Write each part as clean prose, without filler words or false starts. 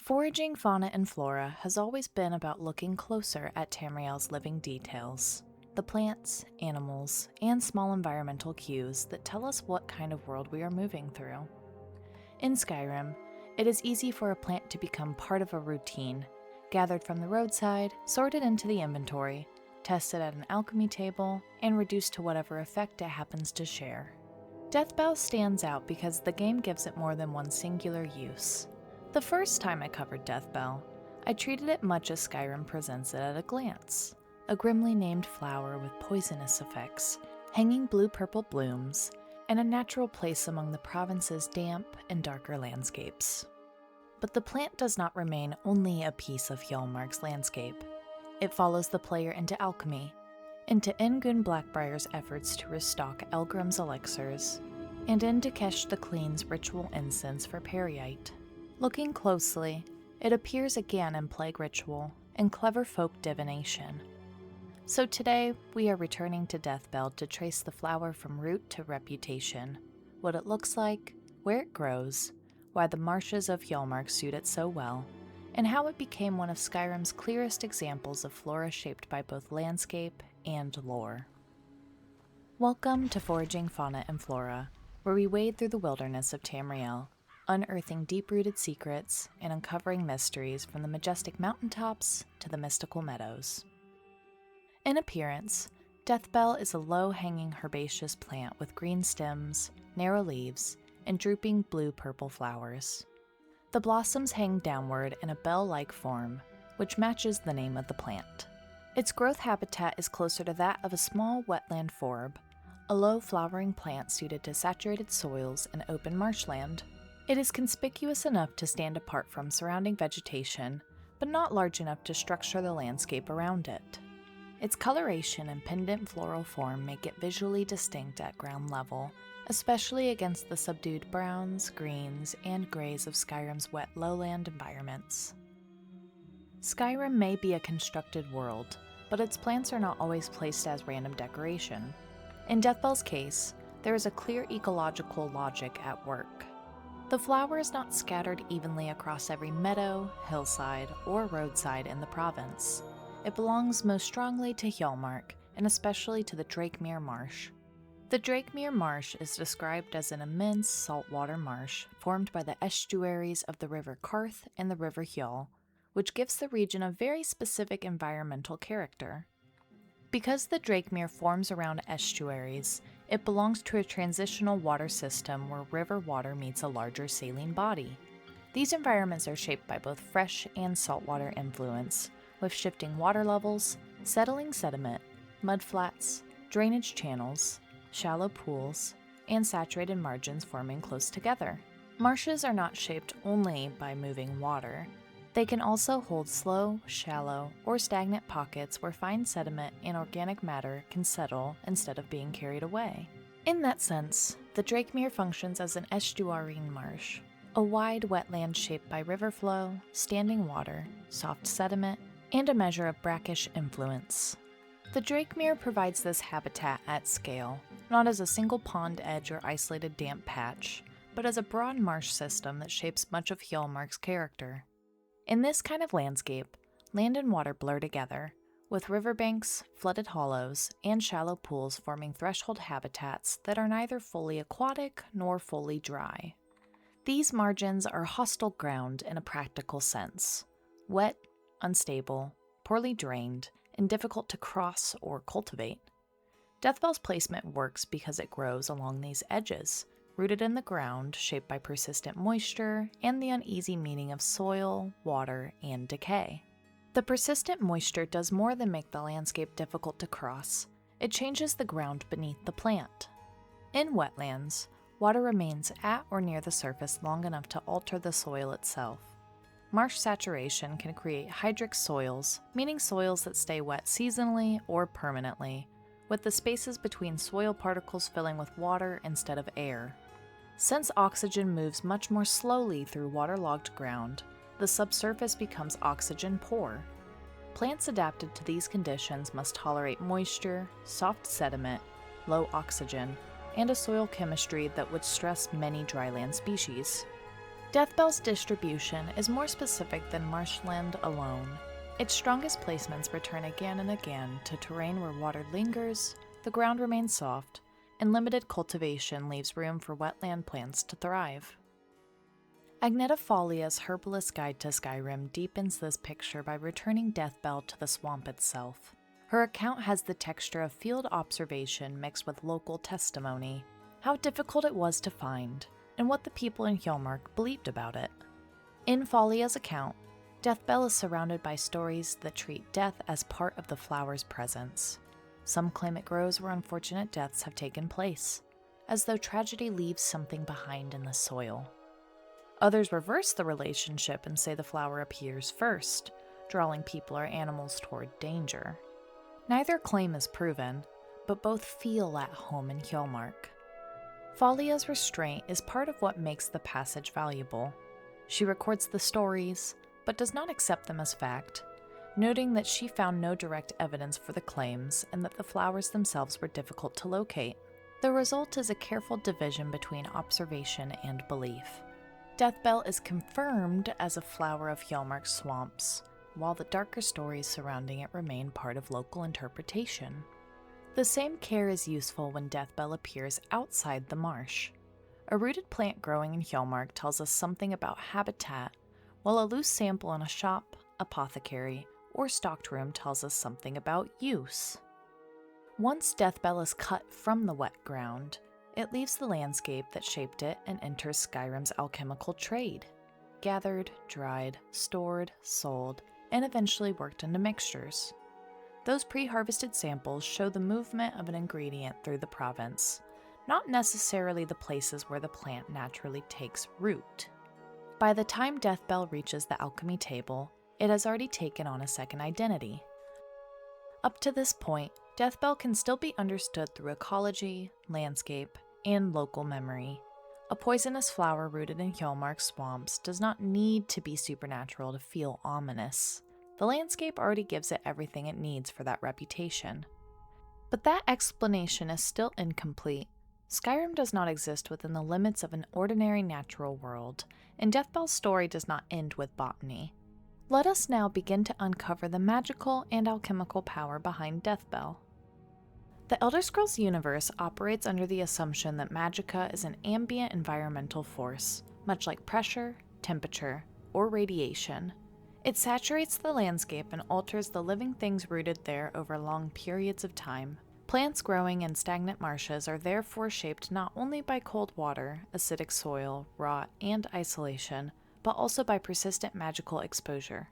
Foraging Fauna and Flora has always been about looking closer at Tamriel's living details, the plants, animals, and small environmental cues that tell us what kind of world we are moving through. In Skyrim, it is easy for a plant to become part of a routine, gathered from the roadside, sorted into the inventory, tested at an alchemy table, and reduced to whatever effect it happens to share. Deathbell stands out because the game gives it more than one singular use. The first time I covered Deathbell, I treated it much as Skyrim presents it at a glance. A grimly named flower with poisonous effects, hanging blue-purple blooms, and a natural place among the province's damp and darker landscapes. But the plant does not remain only a piece of Hjaalmarch's landscape. It follows the player into alchemy, into Ingun Black-Briar's efforts to restock Elgrim's elixirs, and into Kesh the Clean's ritual incense for Peryite. Looking closely, it appears again in Plague Ritual and Clever Folk Divination. So today, we are returning to Deathbell to trace the flower from root to reputation, what it looks like, where it grows, why the marshes of Hjaalmarch suit it so well, and how it became one of Skyrim's clearest examples of flora shaped by both landscape and lore. Welcome to Foraging Fauna and Flora, where we wade through the wilderness of Tamriel, unearthing deep-rooted secrets and uncovering mysteries from the majestic mountaintops to the mystical meadows. In appearance, Deathbell is a low-hanging herbaceous plant with green stems, narrow leaves, and drooping blue-purple flowers. The blossoms hang downward in a bell-like form, which matches the name of the plant. Its growth habitat is closer to that of a small wetland forb, a low-flowering plant suited to saturated soils and open marshland. It is conspicuous enough to stand apart from surrounding vegetation, but not large enough to structure the landscape around it. Its coloration and pendant floral form make it visually distinct at ground level, especially against the subdued browns, greens, and grays of Skyrim's wet lowland environments. Skyrim may be a constructed world, but its plants are not always placed as random decoration. In Deathbell's case, there is a clear ecological logic at work. The flower is not scattered evenly across every meadow, hillside, or roadside in the province. It belongs most strongly to Hjaalmarch, and especially to the Drajkmyr Marsh. The Drajkmyr Marsh is described as an immense saltwater marsh formed by the estuaries of the River Karth and the River Hjal, which gives the region a very specific environmental character. Because the Drajkmyr forms around estuaries, it belongs to a transitional water system where river water meets a larger saline body. These environments are shaped by both fresh and saltwater influence, with shifting water levels, settling sediment, mudflats, drainage channels, shallow pools, and saturated margins forming close together. Marshes are not shaped only by moving water. They can also hold slow, shallow, or stagnant pockets where fine sediment and organic matter can settle instead of being carried away. In that sense, the Drajkmyr functions as an estuarine marsh, a wide wetland shaped by river flow, standing water, soft sediment, and a measure of brackish influence. The Drajkmyr provides this habitat at scale, not as a single pond edge or isolated damp patch, but as a broad marsh system that shapes much of Hjaalmarch's character. In this kind of landscape, land and water blur together, with riverbanks, flooded hollows, and shallow pools forming threshold habitats that are neither fully aquatic nor fully dry. These margins are hostile ground in a practical sense: wet, unstable, poorly drained, and difficult to cross or cultivate. Deathbell's placement works because it grows along these edges, rooted in the ground, shaped by persistent moisture and the uneasy meaning of soil, water, and decay. The persistent moisture does more than make the landscape difficult to cross. It changes the ground beneath the plant. In wetlands, water remains at or near the surface long enough to alter the soil itself. Marsh saturation can create hydric soils, meaning soils that stay wet seasonally or permanently, with the spaces between soil particles filling with water instead of air. Since oxygen moves much more slowly through waterlogged ground, the subsurface becomes oxygen poor. Plants adapted to these conditions must tolerate moisture, soft sediment, low oxygen, and a soil chemistry that would stress many dryland species. Deathbell's distribution is more specific than marshland alone. Its strongest placements return again and again to terrain where water lingers, the ground remains soft, and limited cultivation leaves room for wetland plants to thrive. Agnetafolia's Herbalist Guide to Skyrim deepens this picture by returning Deathbell to the swamp itself. Her account has the texture of field observation mixed with local testimony, how difficult it was to find, and what the people in Hjaalmarch believed about it. In Folia's account, Deathbell is surrounded by stories that treat death as part of the flower's presence. Some claim it grows where unfortunate deaths have taken place, as though tragedy leaves something behind in the soil. Others reverse the relationship and say the flower appears first, drawing people or animals toward danger. Neither claim is proven, but both feel at home in Hjaalmarch. Folia's restraint is part of what makes the passage valuable. She records the stories, but does not accept them as fact, noting that she found no direct evidence for the claims and that the flowers themselves were difficult to locate. The result is a careful division between observation and belief. Deathbell is confirmed as a flower of Hjaalmarch swamps, while the darker stories surrounding it remain part of local interpretation. The same care is useful when Deathbell appears outside the marsh. A rooted plant growing in Hjaalmarch tells us something about habitat, while a loose sample in a shop, apothecary, or stocked room tells us something about use. Once Deathbell is cut from the wet ground, it leaves the landscape that shaped it and enters Skyrim's alchemical trade. Gathered, dried, stored, sold, and eventually worked into mixtures. Those pre-harvested samples show the movement of an ingredient through the province, not necessarily the places where the plant naturally takes root. By the time Deathbell reaches the alchemy table, it has already taken on a second identity. Up to this point, Deathbell can still be understood through ecology, landscape, and local memory. A poisonous flower rooted in Hjaalmarch swamps does not need to be supernatural to feel ominous. The landscape already gives it everything it needs for that reputation. But that explanation is still incomplete. Skyrim does not exist within the limits of an ordinary natural world, and Deathbell's story does not end with botany. Let us now begin to uncover the magical and alchemical power behind Deathbell. The Elder Scrolls universe operates under the assumption that magicka is an ambient environmental force, much like pressure, temperature, or radiation. It saturates the landscape and alters the living things rooted there over long periods of time. Plants growing in stagnant marshes are therefore shaped not only by cold water, acidic soil, rot, and isolation, but also by persistent magical exposure.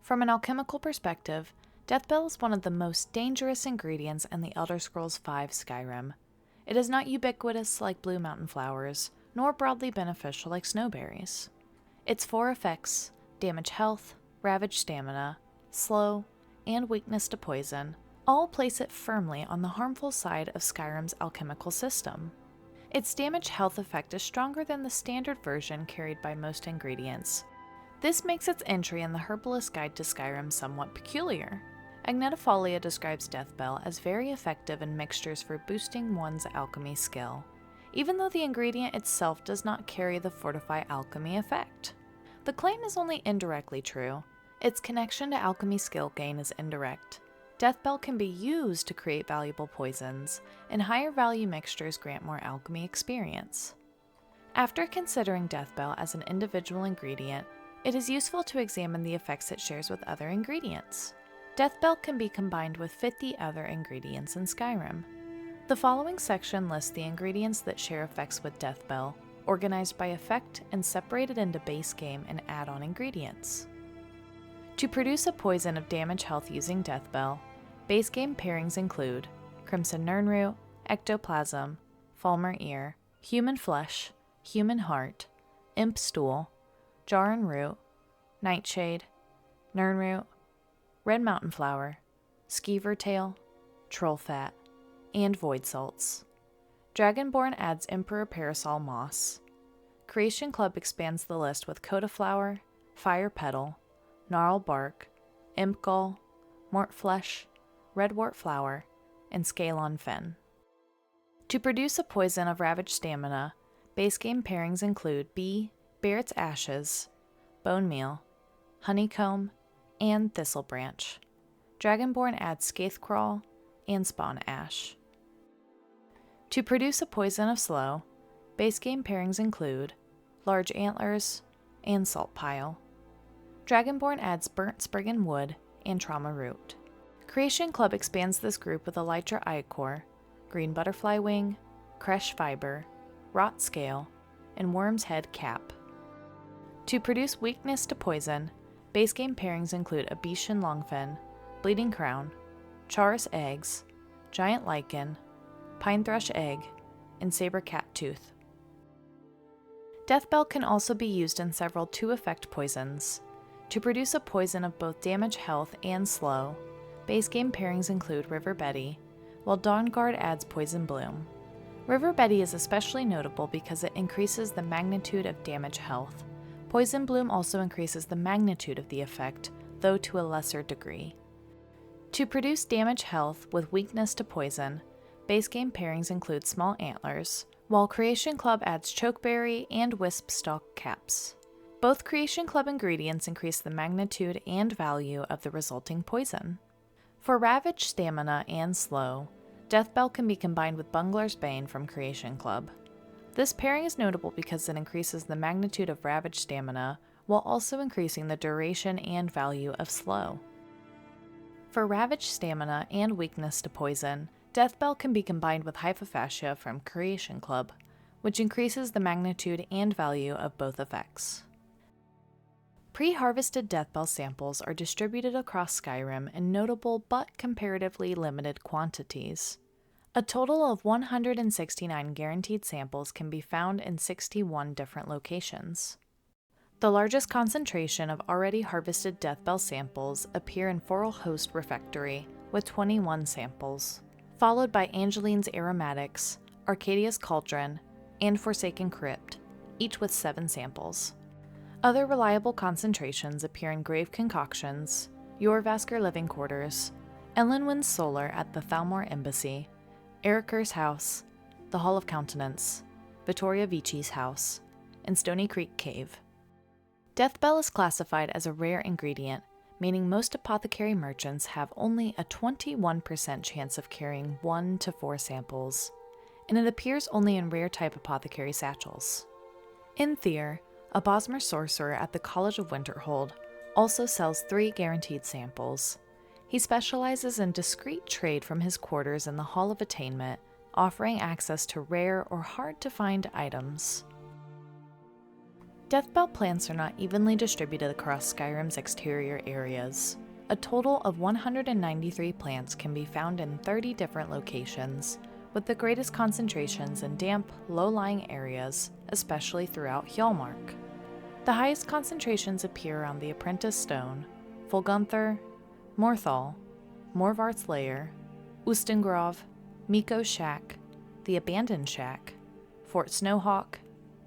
From an alchemical perspective, Deathbell is one of the most dangerous ingredients in the Elder Scrolls V Skyrim. It is not ubiquitous like blue mountain flowers, nor broadly beneficial like snowberries. Its 4 effects, damage health, ravage stamina, slow, and weakness to poison, all place it firmly on the harmful side of Skyrim's alchemical system. Its damage health effect is stronger than the standard version carried by most ingredients. This makes its entry in the Herbalist Guide to Skyrim somewhat peculiar. Agnetafolia describes Deathbell as very effective in mixtures for boosting one's alchemy skill, even though the ingredient itself does not carry the fortify alchemy effect. The claim is only indirectly true. Its connection to alchemy skill gain is indirect. Deathbell can be used to create valuable poisons, and higher value mixtures grant more alchemy experience. After considering Deathbell as an individual ingredient, it is useful to examine the effects it shares with other ingredients. Deathbell can be combined with 50 other ingredients in Skyrim. The following section lists the ingredients that share effects with Deathbell, organized by effect and separated into base game and add-on ingredients. To produce a poison of damage health using Deathbell, base game pairings include Crimson Nirnroot, Ectoplasm, Falmer Ear, Human Flesh, Human Heart, Imp Stool, Jarran Root, Nightshade, Nirnroot, Red Mountain Flower, Skeever Tail, Troll Fat, and Void Salts. Dragonborn adds Emperor Parasol Moss. Creation Club expands the list with Coda Flower, Fire Petal, Gnarl Bark, Imp Gall, Mort Flesh, Redwort Flower, and Scalon Fen. To produce a poison of Ravage Stamina, base game pairings include Bee, bear its ashes, bone meal, honeycomb, and thistle branch. Dragonborn adds Skaithcrawl and spawn ash. To produce a poison of slow, base game pairings include large antlers and salt pile. Dragonborn adds burnt spriggan wood and trauma root. Creation Club expands this group with elytra ichor, green butterfly wing, cresh fiber, rot scale, and worm's head cap. To produce weakness to poison, base game pairings include Abetian longfin, bleeding crown, chaurus eggs, giant lichen, pine thrush egg, and saber cat tooth. Deathbell can also be used in several 2-effect poisons. To produce a poison of both damage health and slow, base game pairings include River Betty, while Dawnguard adds Poison Bloom. River Betty is especially notable because it increases the magnitude of damage health. Poison Bloom also increases the magnitude of the effect, though to a lesser degree. To produce damage health with weakness to poison, base game pairings include Small Antlers, while Creation Club adds Chokeberry and Wisp Stalk caps. Both Creation Club ingredients increase the magnitude and value of the resulting poison. For Ravage Stamina and Slow, Deathbell can be combined with Bungler's Bane from Creation Club. This pairing is notable because it increases the magnitude of Ravage Stamina while also increasing the duration and value of Slow. For Ravage Stamina and Weakness to Poison, Deathbell can be combined with Hypophagia from Creation Club, which increases the magnitude and value of both effects. Pre-harvested Deathbell samples are distributed across Skyrim in notable but comparatively limited quantities. A total of 169 guaranteed samples can be found in 61 different locations. The largest concentration of already harvested Deathbell samples appear in Foralhost Refectory, with 21 samples, followed by Angeline's Aromatics, Arcadia's Cauldron, and Forsaken Crypt, each with 7 samples. Other reliable concentrations appear in Grave Concoctions, Jorvaskr Living Quarters, Ellenwyn's Solar at the Thalmor Embassy, Eriker's House, the Hall of Countenance, Vittoria Vici's house, and Stony Creek Cave. Deathbell is classified as a rare ingredient, meaning most apothecary merchants have only a 21% chance of carrying 1 to 4 samples, and it appears only in rare-type apothecary satchels. In Thyr, a Bosmer sorcerer at the College of Winterhold also sells 3 guaranteed samples. He specializes in discreet trade from his quarters in the Hall of Attainment, offering access to rare or hard-to-find items. Deathbell plants are not evenly distributed across Skyrim's exterior areas. A total of 193 plants can be found in 30 different locations, with the greatest concentrations in damp, low-lying areas, especially throughout Hjaalmarch. The highest concentrations appear around the Apprentice Stone, Folgunther, Morthal, Morvart's Lair, Ustengrov, Miko's Shack, the Abandoned Shack, Fort Snowhawk,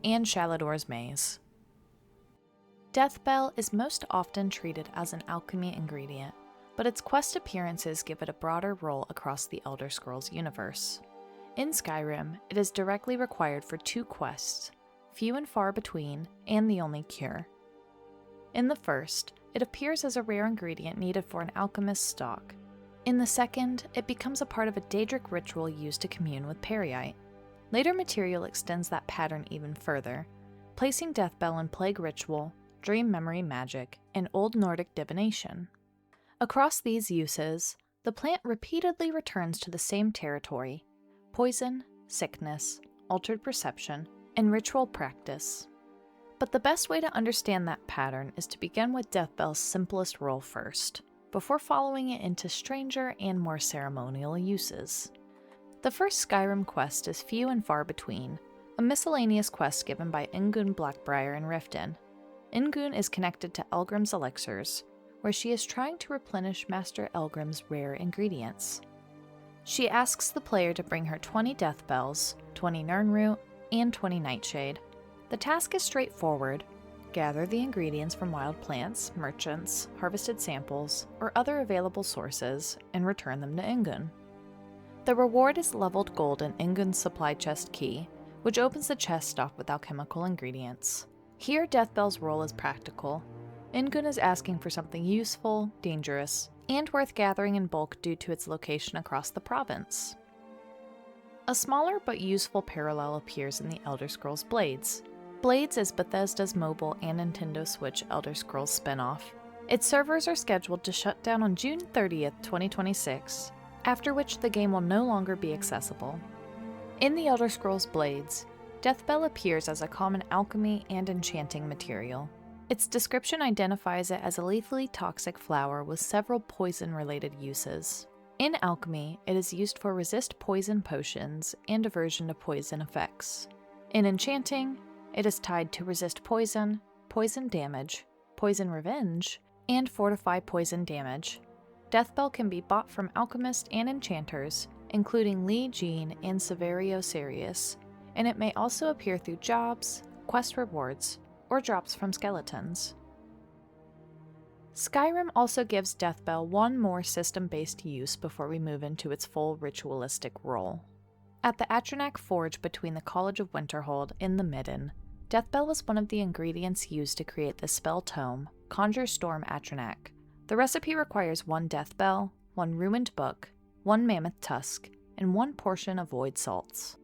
and Shalador's Maze. Deathbell is most often treated as an alchemy ingredient, but its quest appearances give it a broader role across the Elder Scrolls universe. In Skyrim, it is directly required for 2 quests, Few and Far Between, and The Only Cure. In the first, it appears as a rare ingredient needed for an alchemist's stock. In the second, it becomes a part of a Daedric ritual used to commune with Peryite. Later material extends that pattern even further, placing Deathbell in Plague Ritual, Dream Memory Magic, and Old Nordic Divination. Across these uses, the plant repeatedly returns to the same territory: poison, sickness, altered perception, and ritual practice. But the best way to understand that pattern is to begin with Deathbell's simplest role first, before following it into stranger and more ceremonial uses. The first Skyrim quest is Few and Far Between, a miscellaneous quest given by Ingun Black-Briar in Riften. Ingun is connected to Elgrim's elixirs, where she is trying to replenish Master Elgrim's rare ingredients. She asks the player to bring her 20 Deathbells, 20 Nirnroot, and 20 Nightshade. The task is straightforward: gather the ingredients from wild plants, merchants, harvested samples, or other available sources, and return them to Ingun. The reward is leveled gold in Ingun's supply chest key, which opens the chest stocked with alchemical ingredients. Here, Deathbell's role is practical. Ingun is asking for something useful, dangerous, and worth gathering in bulk due to its location across the province. A smaller but useful parallel appears in the Elder Scrolls Blades. Blades is Bethesda's mobile and Nintendo Switch Elder Scrolls spin-off. Its servers are scheduled to shut down on June 30th, 2026, after which the game will no longer be accessible. In the Elder Scrolls Blades, Deathbell appears as a common alchemy and enchanting material. Its description identifies it as a lethally toxic flower with several poison-related uses. In alchemy, it is used for resist poison potions and aversion to poison effects. In enchanting, it is tied to resist poison, poison damage, poison revenge, and fortify poison damage. Deathbell can be bought from alchemists and enchanters, including Lee Jean and Severio Sirius, and it may also appear through jobs, quest rewards, or drops from skeletons. Skyrim also gives Deathbell one more system-based use before we move into its full ritualistic role. At the Atronach Forge between the College of Winterhold and the Midden, Deathbell was one of the ingredients used to create the spell tome, Conjure Storm Atronach. The recipe requires 1 Deathbell, 1 ruined book, 1 mammoth tusk, and 1 portion of void salts.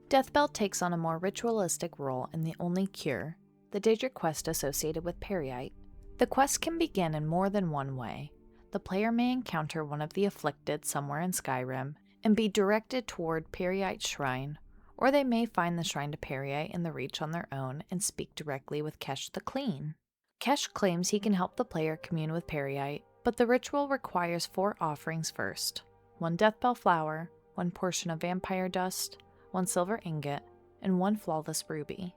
Deathbell takes on a more ritualistic role in the Only Cure, the Daedric quest associated with Peryite. The quest can begin in more than one way. The player may encounter one of the afflicted somewhere in Skyrim and be directed toward Peryite's shrine, or they may find the shrine to Peryite in the Reach on their own and speak directly with Kesh the Clean. Kesh claims he can help the player commune with Peryite, but the ritual requires 4 offerings first: 1 Deathbell flower, 1 portion of vampire dust, 1 silver ingot, and 1 flawless ruby.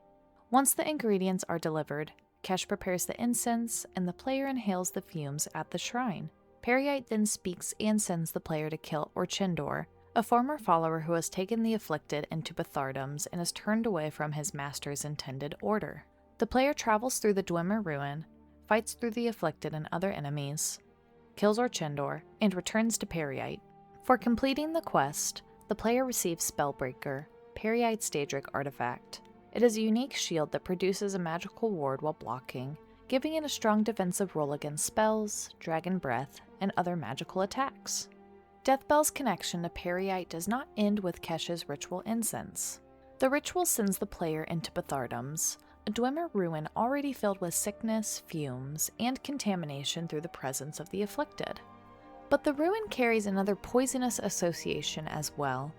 Once the ingredients are delivered, Kesh prepares the incense, and the player inhales the fumes at the shrine. Peryite then speaks and sends the player to kill Orchindor, a former follower who has taken the afflicted into Bethardums and has turned away from his master's intended order. The player travels through the Dwemer ruin, fights through the afflicted and other enemies, kills Orchindor, and returns to Peryite. For completing the quest, the player receives Spellbreaker, Peryite's Daedric artifact. It is a unique shield that produces a magical ward while blocking, giving it a strong defensive role against spells, dragon breath, and other magical attacks. Deathbell's connection to Peryite does not end with Kesh's ritual incense. The ritual sends the player into Bethardums, a Dwemer ruin already filled with sickness, fumes, and contamination through the presence of the afflicted. But the ruin carries another poisonous association as well,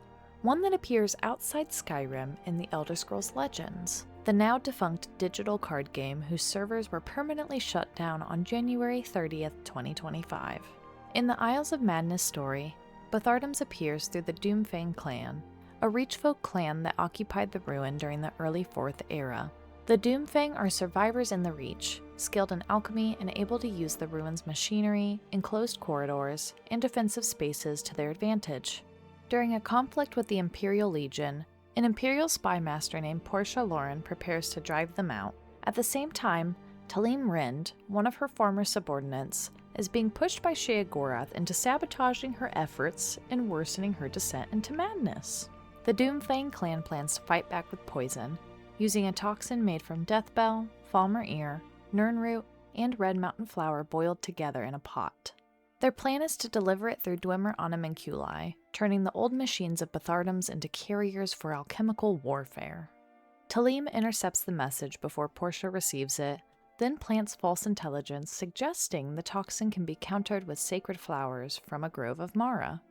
one that appears outside Skyrim in the Elder Scrolls Legends, the now defunct digital card game whose servers were permanently shut down on January 30th, 2025. In the Isles of Madness story, Bethardums appears through the Doomfang clan, a Reachfolk clan that occupied the ruin during the early 4th era. The Doomfang are survivors in the Reach, skilled in alchemy and able to use the ruin's machinery, enclosed corridors, and defensive spaces to their advantage. During a conflict with the Imperial Legion, an Imperial spy master named Portia Lauren prepares to drive them out. At the same time, Talim Rind, one of her former subordinates, is being pushed by Sheogorath into sabotaging her efforts and worsening her descent into madness. The Doomfang clan plans to fight back with poison, using a toxin made from Deathbell, Falmer Ear, Nirnroot, and Red Mountain Flower boiled together in a pot. Their plan is to deliver it through Dwemer Animanculi, turning the old machines of Bethardums into carriers for alchemical warfare. Talim intercepts the message before Portia receives it, then plants false intelligence suggesting the toxin can be countered with sacred flowers from a grove of Mara.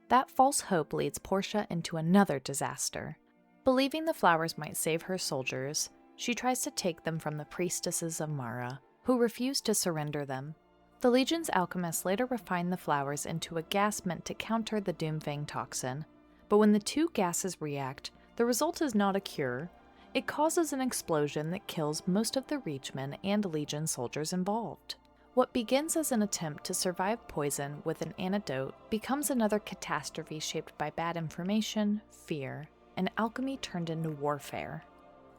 That false hope leads Portia into another disaster. Believing the flowers might save her soldiers, she tries to take them from the priestesses of Mara, who refuse to surrender them. The Legion's alchemists later refine the flowers into a gas meant to counter the Doomfang toxin, but when the 2 gases react, the result is not a cure. It causes an explosion that kills most of the Reachmen and Legion soldiers involved. What begins as an attempt to survive poison with an antidote becomes another catastrophe shaped by bad information, fear, and alchemy turned into warfare.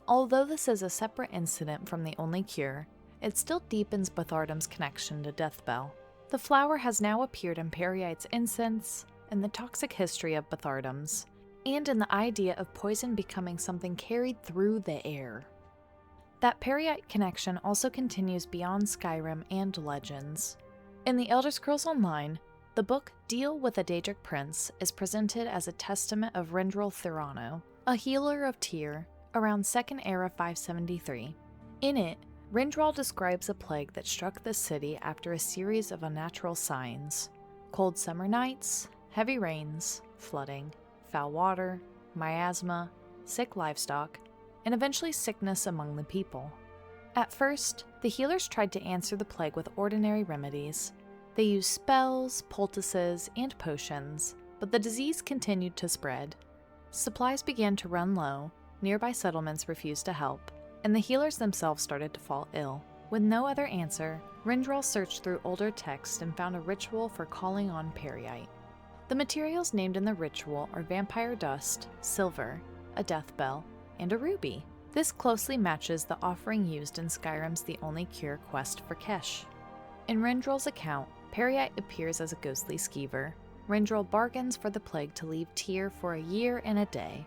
Although this is a separate incident from the Only Cure, it still deepens Bethardum's connection to Deathbell. The flower has now appeared in Peryite's incense, in the toxic history of Bethardums, and in the idea of poison becoming something carried through the air. That Peryite connection also continues beyond Skyrim and Legends. In the Elder Scrolls Online, the book Deal with a Daedric Prince is presented as a testament of Rendril Thurano, a healer of Tyr, around 2nd Era 573. In it, Rendril describes a plague that struck the city after a series of unnatural signs: cold summer nights, heavy rains, flooding, foul water, miasma, sick livestock, and eventually sickness among the people. At first, the healers tried to answer the plague with ordinary remedies. They used spells, poultices, and potions, but the disease continued to spread. Supplies began to run low, nearby settlements refused to help, and the healers themselves started to fall ill. With no other answer, Rendril searched through older texts and found a ritual for calling on Peryite. The materials named in the ritual are vampire dust, silver, a death bell, and a ruby. This closely matches the offering used in Skyrim's The Only Cure quest for Kesh. In Rendril's account, Peryite appears as a ghostly skeever. Rendril bargains for the plague to leave Tyr for a year and a day.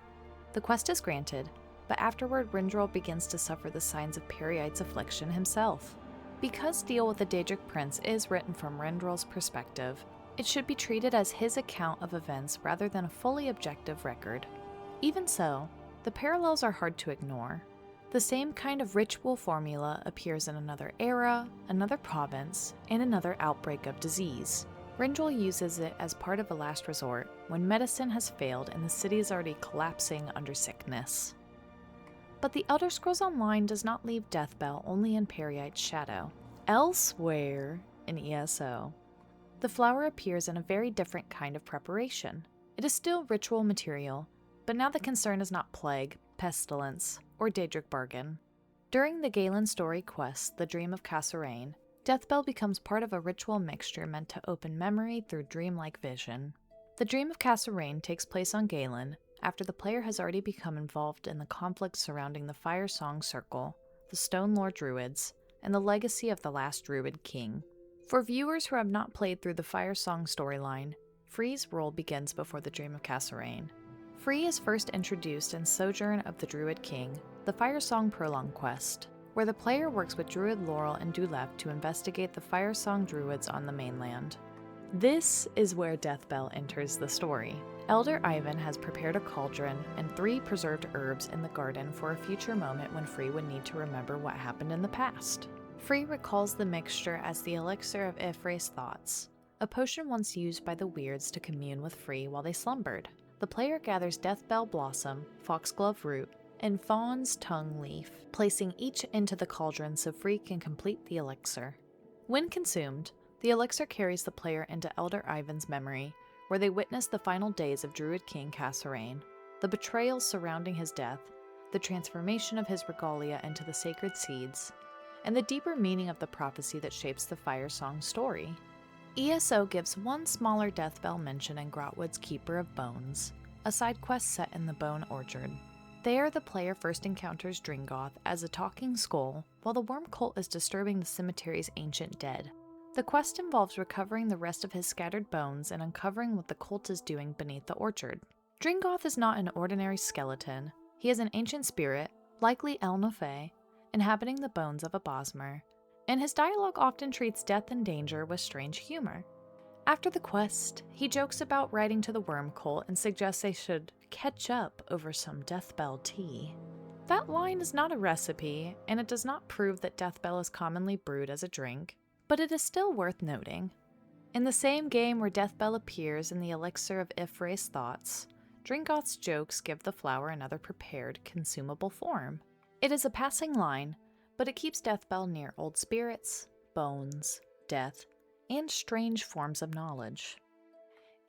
The quest is granted, but afterward Rendril begins to suffer the signs of Peryite's affliction himself. Because Deal with the Daedric Prince is written from Rendril's perspective, it should be treated as his account of events rather than a fully objective record. Even so, the parallels are hard to ignore. The same kind of ritual formula appears in another era, another province, and another outbreak of disease. Rendril uses it as part of a last resort when medicine has failed and the city is already collapsing under sickness. But the Elder Scrolls Online does not leave Deathbell only in Peryite's shadow. Elsewhere in ESO, the flower appears in a very different kind of preparation. It is still ritual material, but now the concern is not plague, pestilence, or Daedric bargain. During the Galen story quest, The Dream of Kasserine, Deathbell becomes part of a ritual mixture meant to open memory through dreamlike vision. The Dream of Kasserine takes place on Galen after the player has already become involved in the conflict surrounding the Fire Song Circle, the Stone Lord Druids, and the legacy of the last Druid king. For viewers who have not played through the Fire Song storyline, Free's role begins before the Dream of Kasserine. Free is first introduced in Sojourn of the Druid King, the Fire Song Prolong quest, where the player works with Druid Laurel and Dulef to investigate the Fire Song Druids on the mainland. This is where Deathbell enters the story. Elder Ivan has prepared a cauldron and 3 preserved herbs in the garden for a future moment when Free would need to remember what happened in the past. Free recalls the mixture as the elixir of Ifre's thoughts, a potion once used by the Weirds to commune with Free while they slumbered. The player gathers Deathbell Blossom, Foxglove Root, and Fawn's Tongue Leaf, placing each into the cauldron so Free can complete the elixir. When consumed, the elixir carries the player into Elder Ivan's memory, where they witness the final days of Druid King Kasserine, the betrayals surrounding his death, the transformation of his regalia into the sacred seeds, and the deeper meaning of the prophecy that shapes the Fire Song story. ESO gives one smaller Deathbell mention in Grotwood's Keeper of Bones, a side quest set in the Bone Orchard. There, the player first encounters Dringoth as a talking skull, while the worm cult is disturbing the cemetery's ancient dead. The quest involves recovering the rest of his scattered bones and uncovering what the cult is doing beneath the orchard. Dringoth is not an ordinary skeleton. He is an ancient spirit, likely El Nofé, inhabiting the bones of a Bosmer, and his dialogue often treats death and danger with strange humor. After the quest, he jokes about writing to the worm cult and suggests they should catch up over some Deathbell tea. That line is not a recipe, and it does not prove that Deathbell is commonly brewed as a drink, but it is still worth noting. In the same game where Deathbell appears in the elixir of Ifre's thoughts, Dringoth's jokes give the flower another prepared, consumable form. It is a passing line, but it keeps Deathbell near old spirits, bones, death, and strange forms of knowledge.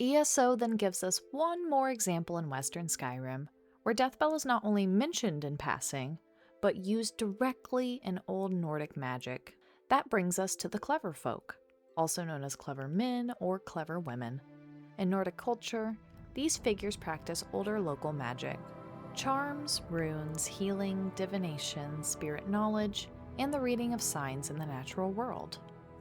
ESO then gives us one more example in Western Skyrim, where Deathbell is not only mentioned in passing, but used directly in Old Nordic magic. That brings us to the Clever Folk, also known as Clever Men or Clever Women. In Nordic culture, these figures practice older local magic. Charms, runes, healing, divination, spirit knowledge, and the reading of signs in the natural world.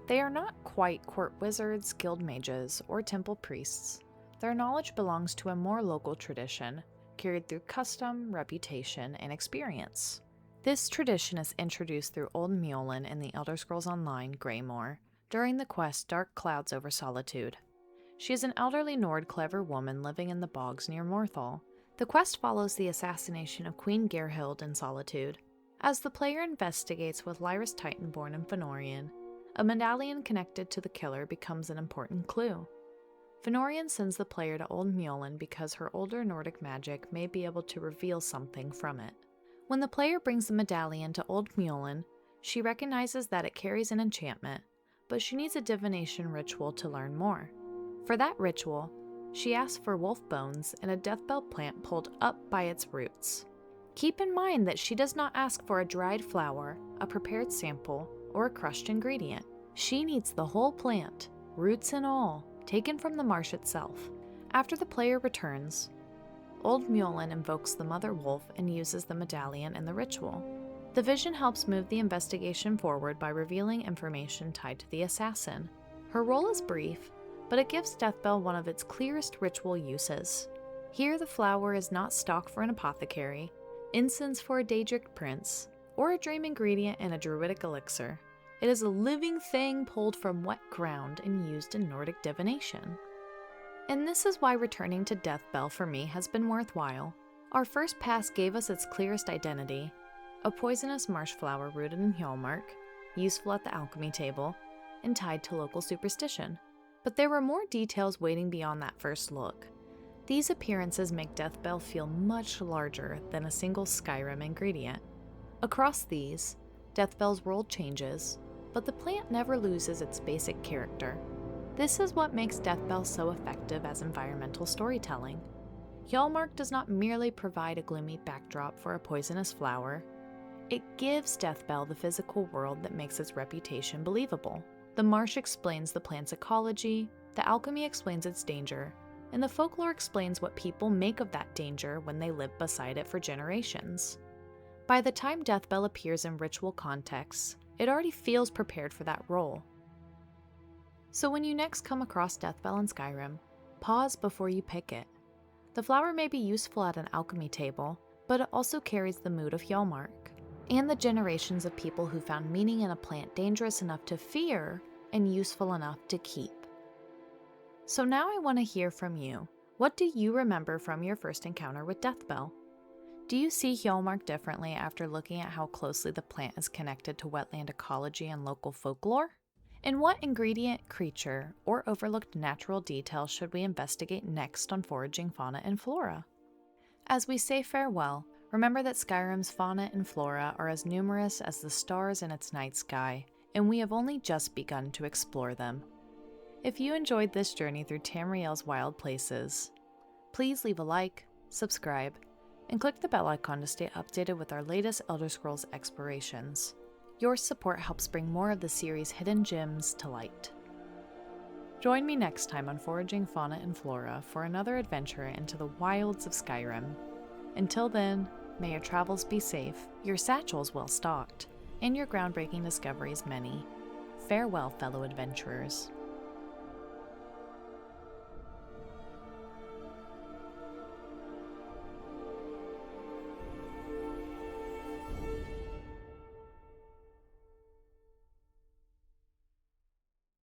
They are not quite court wizards, guild mages, or temple priests. Their knowledge belongs to a more local tradition, carried through custom, reputation, and experience. This tradition is introduced through Old Mjolnir in the Elder Scrolls Online, Greymoor, during the quest Dark Clouds Over Solitude. She is an elderly Nord clever woman living in the bogs near Morthal. The quest follows the assassination of Queen Gerhild in Solitude. As the player investigates with Lyris Titanborn and Fëanorian, a medallion connected to the killer becomes an important clue. Fëanorian sends the player to Old Mjolnir because her older Nordic magic may be able to reveal something from it. When the player brings the medallion to Old Mjolnir, she recognizes that it carries an enchantment, but she needs a divination ritual to learn more. For that ritual, she asks for wolf bones and a deathbell plant pulled up by its roots. Keep in mind that she does not ask for a dried flower, a prepared sample, or a crushed ingredient. She needs the whole plant, roots and all, taken from the marsh itself. After the player returns, Old Mjolnir invokes the mother wolf and uses the medallion in the ritual. The vision helps move the investigation forward by revealing information tied to the assassin. Her role is brief, but it gives Deathbell one of its clearest ritual uses. Here the flower is not stock for an apothecary, incense for a Daedric prince, or a dream ingredient in a druidic elixir. It is a living thing pulled from wet ground and used in Nordic divination. And this is why returning to Deathbell for me has been worthwhile. Our first pass gave us its clearest identity, a poisonous marsh flower rooted in Hjaalmarch, useful at the alchemy table, and tied to local superstition. But there were more details waiting beyond that first look. These appearances make Deathbell feel much larger than a single Skyrim ingredient. Across these, Deathbell's world changes, but the plant never loses its basic character. This is what makes Deathbell so effective as environmental storytelling. Hjaalmarch does not merely provide a gloomy backdrop for a poisonous flower. It gives Deathbell the physical world that makes its reputation believable. The marsh explains the plant's ecology, the alchemy explains its danger, and the folklore explains what people make of that danger when they live beside it for generations. By the time Deathbell appears in ritual contexts, it already feels prepared for that role. So when you next come across Deathbell in Skyrim, pause before you pick it. The flower may be useful at an alchemy table, but it also carries the mood of Hjaalmarch, and the generations of people who found meaning in a plant dangerous enough to fear and useful enough to keep. So now I want to hear from you. What do you remember from your first encounter with Deathbell? Do you see Hjaalmarch differently after looking at how closely the plant is connected to wetland ecology and local folklore? And what ingredient, creature, or overlooked natural detail should we investigate next on Foraging Fauna and Flora? As we say farewell, remember that Skyrim's fauna and flora are as numerous as the stars in its night sky, and we have only just begun to explore them. If you enjoyed this journey through Tamriel's wild places, please leave a like, subscribe, and click the bell icon to stay updated with our latest Elder Scrolls explorations. Your support helps bring more of the series' hidden gems to light. Join me next time on Foraging Fauna and Flora for another adventure into the wilds of Skyrim. Until then, may your travels be safe, your satchels well stocked, and your groundbreaking discoveries many. Farewell, fellow adventurers.